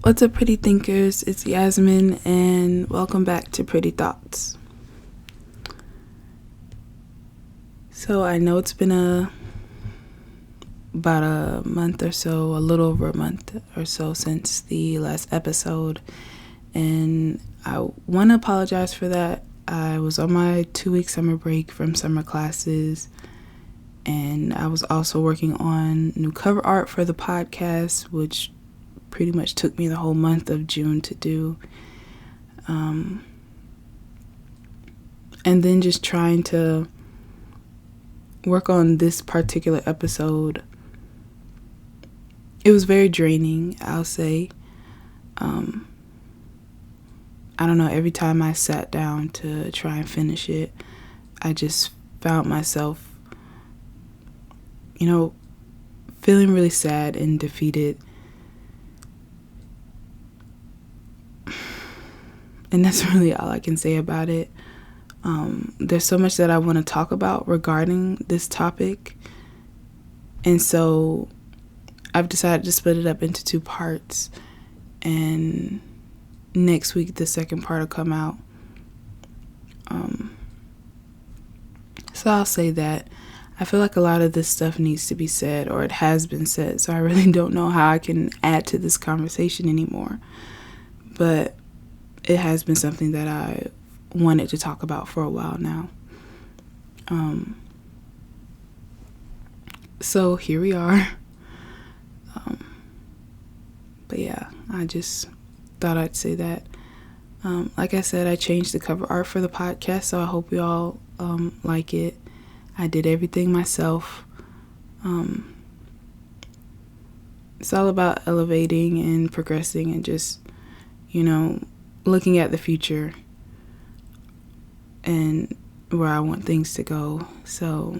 What's up, pretty thinkers? It's Yasmin, and welcome back to Pretty Thoughts. So I know it's been about a month or so, a little over a month or so since the last episode, and I want to apologize for that. I was on my 2-week summer break from summer classes, and I was also working on new cover art for the podcast, which pretty much took me the whole month of June to do. And then just trying to work on this particular episode. It was very draining, I'll say. I don't know, every time I sat down to try and finish it, I just found myself, feeling really sad and defeated. And that's really all I can say about it. There's so much that I want to talk about regarding this topic. And so I've decided to split it up into 2 parts. And next week, the second part will come out. So I'll say that I feel like a lot of this stuff needs to be said, or it has been said. So I really don't know how I can add to this conversation anymore. But it has been something that I wanted to talk about for a while now. So here we are. But yeah, I just thought I'd say that. Like I said, I changed the cover art for the podcast, so I hope you all like it. I did everything myself. It's all about elevating and progressing and just, looking at the future and where I want things to go. So,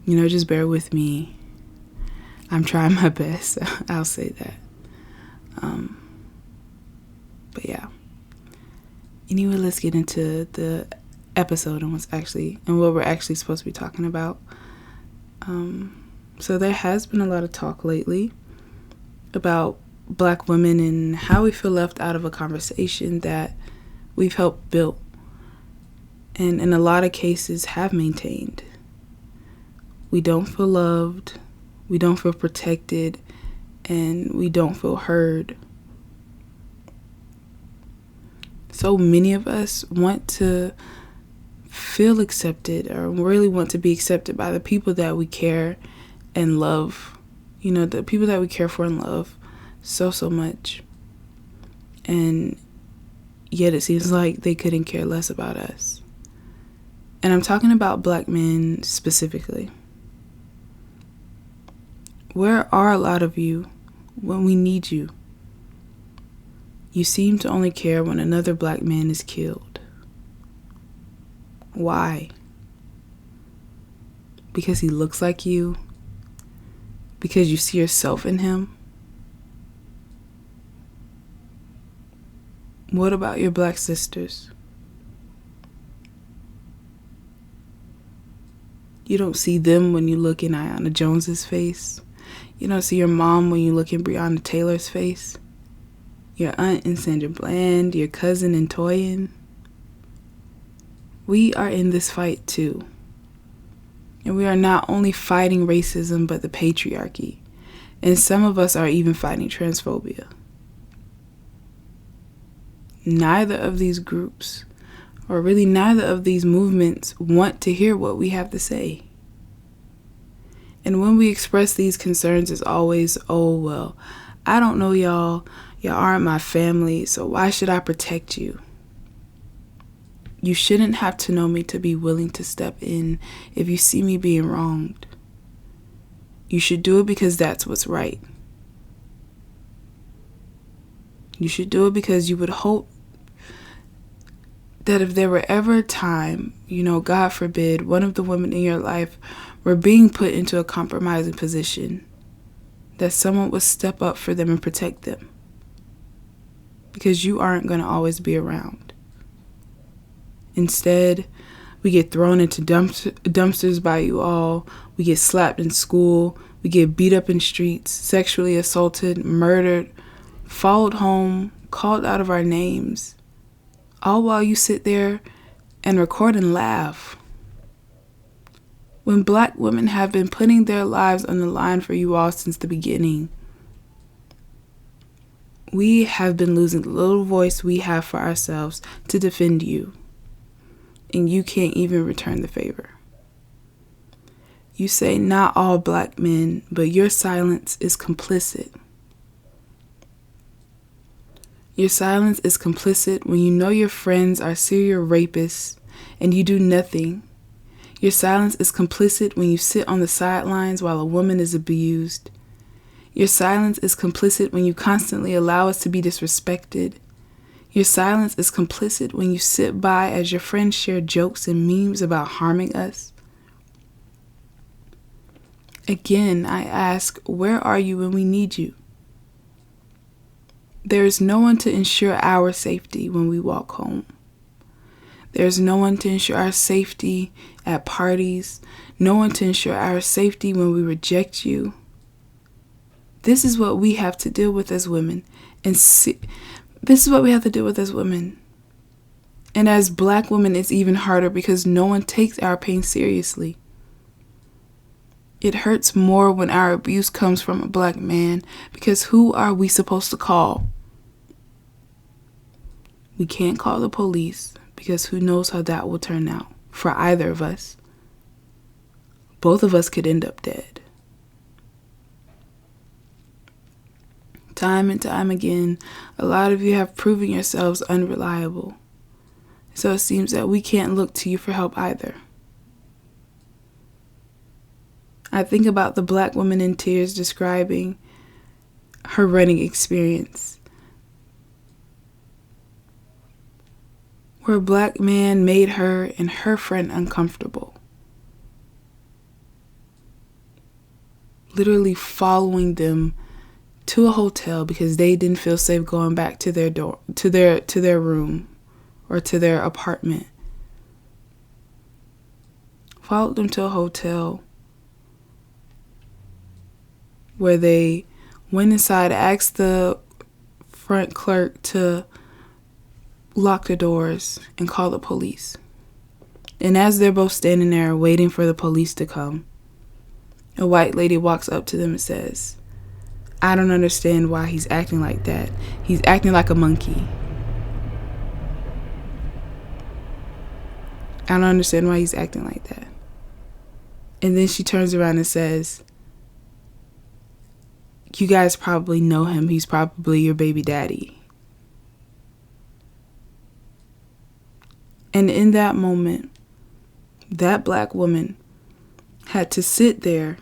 just bear with me. I'm trying my best. I'll say that. But yeah. Anyway, let's get into the episode and what we're actually supposed to be talking about. So there has been a lot of talk lately about Black women and how we feel left out of a conversation that we've helped build, and in a lot of cases have maintained. We don't feel loved, we don't feel protected, and we don't feel heard. So many of us want to feel accepted, or really want to be accepted by the people that we care and love. The people that we care for and love so much. And yet it seems like they couldn't care less about us. And I'm talking about Black men specifically. Where are a lot of you when we need you? You seem to only care when another Black man is killed. Why? Because he looks like you? Because you see yourself in him? What about your Black sisters? You don't see them when you look in Aiyanna Jones's face. You don't see your mom when you look in Breonna Taylor's face. Your aunt in Sandra Bland, your cousin in Toyin. We are in this fight too. And we are not only fighting racism, but the patriarchy. And some of us are even fighting transphobia. Neither of these groups, or really neither of these movements, want to hear what we have to say. And when we express these concerns, it's always, oh, well, I don't know y'all. Y'all aren't my family, so why should I protect you? You shouldn't have to know me to be willing to step in if you see me being wronged. You should do it because that's what's right. You should do it because you would hope that if there were ever a time, God forbid, one of the women in your life were being put into a compromising position, that someone would step up for them and protect them. Because you aren't going to always be around. Instead, we get thrown into dumpsters by you all. We get slapped in school. We get beat up in streets, sexually assaulted, murdered, followed home, called out of our names, all while you sit there and record and laugh. When Black women have been putting their lives on the line for you all since the beginning, we have been losing the little voice we have for ourselves to defend you, and you can't even return the favor. You say not all Black men, but your silence is complicit. Your silence is complicit when you know your friends are serial rapists and you do nothing. Your silence is complicit when you sit on the sidelines while a woman is abused. Your silence is complicit when you constantly allow us to be disrespected. Your silence is complicit when you sit by as your friends share jokes and memes about harming us. Again, I ask, where are you when we need you? There is no one to ensure our safety when we walk home. There's no one to ensure our safety at parties, no one to ensure our safety when we reject you. This is what we have to deal with as women. And this is what we have to deal with as women. And as Black women, it's even harder because no one takes our pain seriously. It hurts more when our abuse comes from a Black man, because who are we supposed to call? We can't call the police, because who knows how that will turn out for either of us. Both of us could end up dead. Time and time again, a lot of you have proven yourselves unreliable. So it seems that we can't look to you for help either. I think about the Black woman in tears describing her running experience, where a Black man made her and her friend uncomfortable, literally following them to a hotel because they didn't feel safe going back to their door, to their room or to their apartment. Followed them to a hotel where they went inside, asked the front clerk to lock the doors and call the police. And as they're both standing there waiting for the police to come, a white lady walks up to them and says, "I don't understand why he's acting like that. He's acting like a monkey. I don't understand why he's acting like that." And then she turns around and says, "You guys probably know him. He's probably your baby daddy." And in that moment, that Black woman had to sit there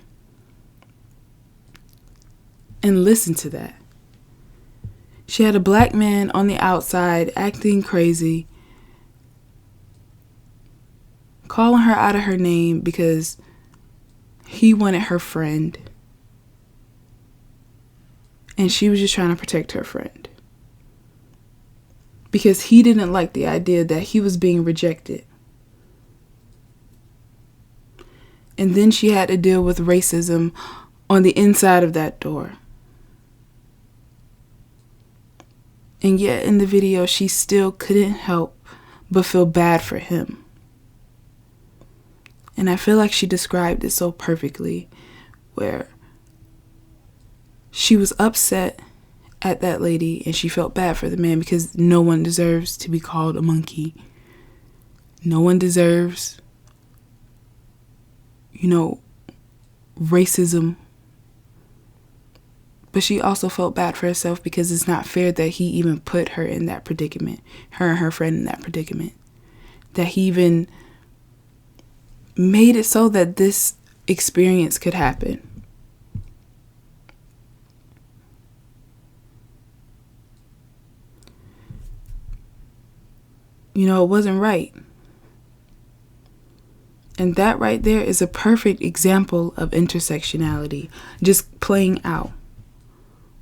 and listen to that. She had a Black man on the outside acting crazy, calling her out of her name because he wanted her friend. And she was just trying to protect her friend, because he didn't like the idea that he was being rejected. And then she had to deal with racism on the inside of that door. And yet in the video, she still couldn't help but feel bad for him. And I feel like she described it so perfectly, where she was upset at that lady and she felt bad for the man, because no one deserves to be called a monkey. No one deserves, racism. But she also felt bad for herself because it's not fair that he even put her in that predicament, her and her friend in that predicament. That he even made it so that this experience could happen. It wasn't right. And that right there is a perfect example of intersectionality, just playing out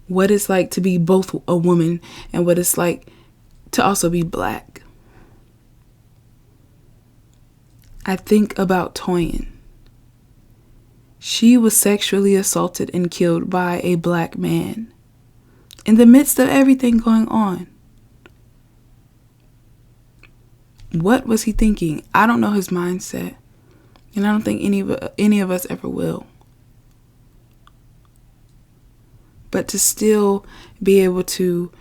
what it's like to be both a woman and what it's like to also be Black. I think about Toyin She was sexually assaulted and killed by a black man in the midst of everything going on. What was he thinking? I don't know his mindset, and I don't think any of us ever will. But to still be able to,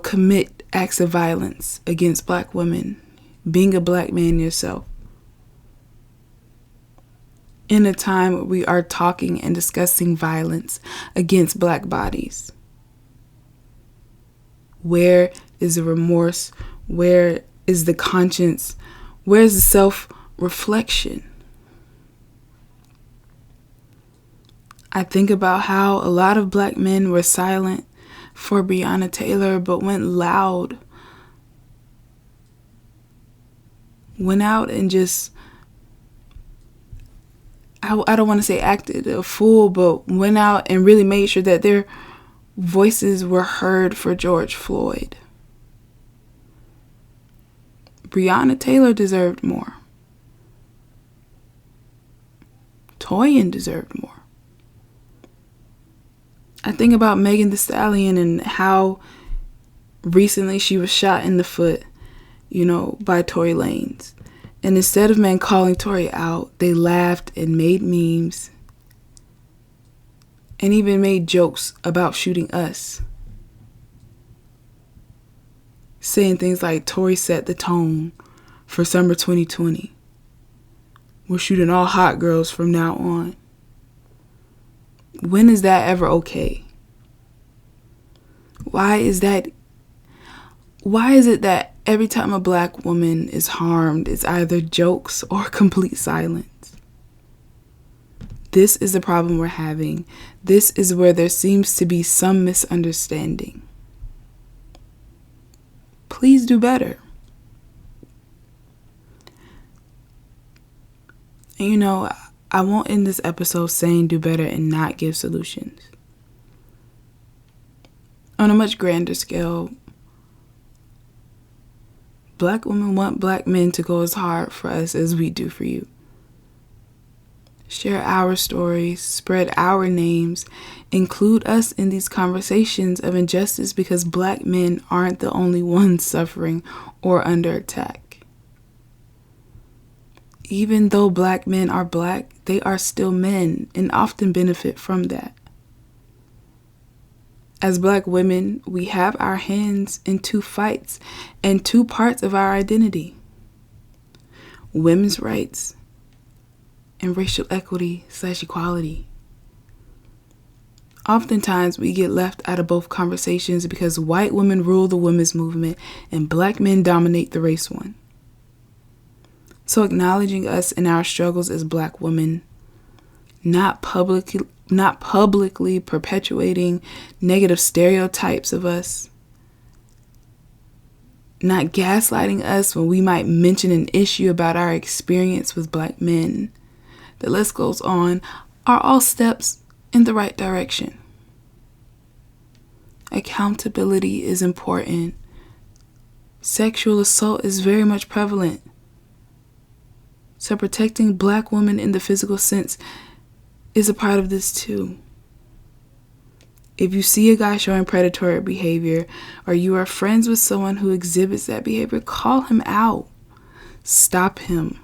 commit acts of violence against black women, being a black man yourself, in a time where we are talking and discussing violence against black bodies. Where is the remorse? Where is the conscience? Where is the self-reflection? I think about how a lot of black men were silent for Breonna Taylor, but went loud. Went out and just, I don't want to say acted a fool, but went out and really made sure that their voices were heard for George Floyd. Breonna Taylor deserved more. Toyin deserved more. I think about Megan Thee Stallion and how recently she was shot in the foot, by Tory Lanez. And instead of men calling Tory out, they laughed and made memes and even made jokes about shooting us. Saying things like, Tory set the tone for summer 2020. We're shooting all hot girls from now on. When is that ever okay? Why is it that every time a black woman is harmed, it's either jokes or complete silence? This is the problem we're having. This is where there seems to be some misunderstanding. Please do better. And I won't end this episode saying do better and not give solutions. On a much grander scale, black women want black men to go as hard for us as we do for you. Share our stories, spread our names, include us in these conversations of injustice, because black men aren't the only ones suffering or under attack. Even though black men are black, they are still men and often benefit from that. As black women, we have our hands in two fights and two parts of our identity: women's rights and racial equity/equality. Oftentimes, we get left out of both conversations because white women rule the women's movement and black men dominate the race one. So acknowledging us and our struggles as black women, not publicly perpetuating negative stereotypes of us, not gaslighting us when we might mention an issue about our experience with black men, the list goes on, are all steps in the right direction. Accountability is important. Sexual assault is very much prevalent. So protecting black women in the physical sense is a part of this too. If you see a guy showing predatory behavior, or you are friends with someone who exhibits that behavior, call him out. Stop him.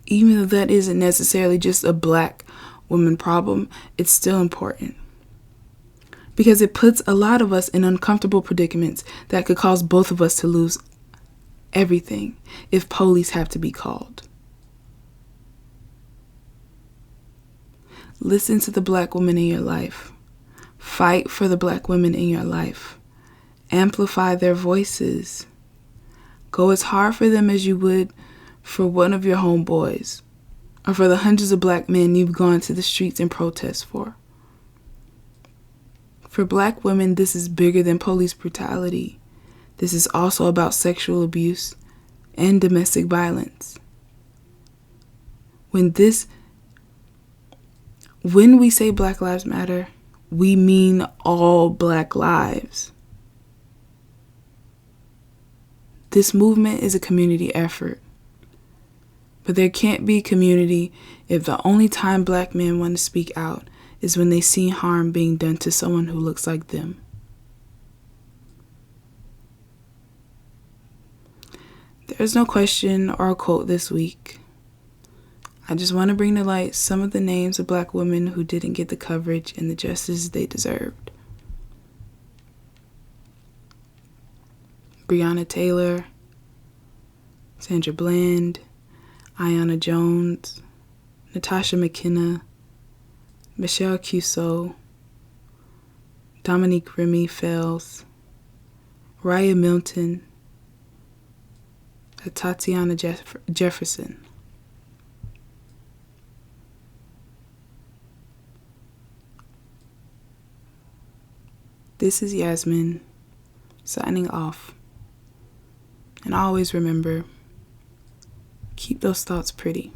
Even though that isn't necessarily just a black woman problem, it's still important. Because it puts a lot of us in uncomfortable predicaments that could cause both of us to lose everything if police have to be called. Listen to the black women in your life. Fight for the black women in your life. Amplify their voices. Go as hard for them as you would for one of your homeboys, or for the hundreds of black men you've gone to the streets and protest for. For black women, this is bigger than police brutality. This is also about sexual abuse and domestic violence. When we say Black Lives Matter, we mean all black lives. This movement is a community effort. But there can't be community if the only time black men want to speak out is when they see harm being done to someone who looks like them. There's no question or quote this week. I just want to bring to light some of the names of black women who didn't get the coverage and the justice they deserved. Breonna Taylor, Sandra Bland, Aiyanna Jones, Natasha Mckenna, Michelle Cusseaux, Dominque Rem'mie Fells, Riah Milton, Atatiana Jefferson. This is Yasmin, signing off. And always remember, keep those thoughts pretty.